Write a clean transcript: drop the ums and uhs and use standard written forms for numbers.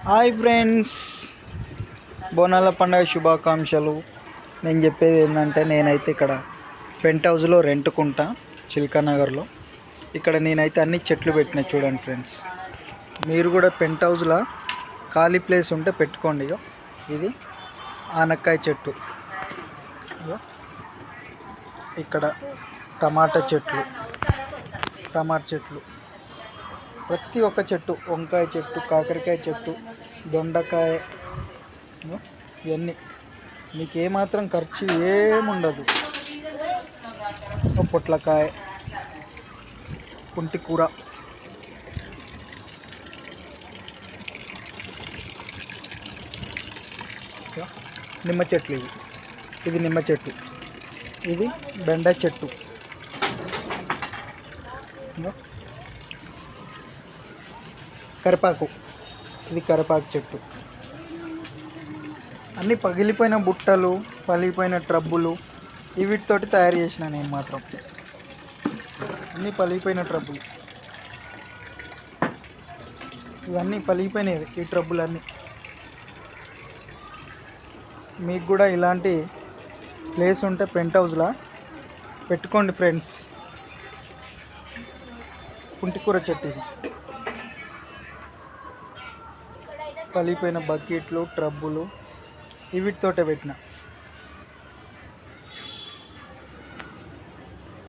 Hi friends, బోనాల పండుగ శుభాకాంక్షలు. నేను చెప్పేది ఏంటంటే, నేనైతే ఇక్కడ పెంట్ హౌస్లో రెంట్కుంటా చిల్కానగర్లో. ఇక్కడ నేనైతే అన్ని చెట్లు పెట్టినా చూడండి ఫ్రెండ్స్. మీరు కూడా పెంట్ హౌస్లో ఖాళీ ప్లేస్ ఉంటే పెట్టుకోండి. ఇది ఆనక్కాయ చెట్టు, ఇక్కడ టమాటా చెట్లు, ప్రతి ఒక్క చెట్టు, వంకాయ చెట్టు, కాకరకాయ చెట్టు, దొండకాయ, ఇవన్నీ మీకు ఏమాత్రం ఖర్చు ఏముండదు. పొట్లకాయ, కుంటి కూర, నిమ్మ చెట్లు, ఇది నిమ్మ చెట్టు, ఇది బెండ చెట్టు, కరివేపాకు, ఇది కరివేపాకు చెట్టు. అన్నీ పగిలిపోయిన బుట్టలు, పగిలిపోయిన ట్రబ్బులు, వీటితోటి తయారు చేసిన నేను మాత్రం. అన్నీ పగిలిపోయిన ట్రబ్బులు, ఇవన్నీ పగిలిపోయినవి ఈ ట్రబ్బులన్నీ. మీకు కూడా ఇలాంటి ప్లేస్ ఉంటే పెంట్ హౌస్లో పెట్టుకోండి ఫ్రెండ్స్. కుంటికూర చెట్టు, ఇది పగిలిపోయిన బకెట్లు, ట్రబ్బులు, వీటితోటే పెట్టిన.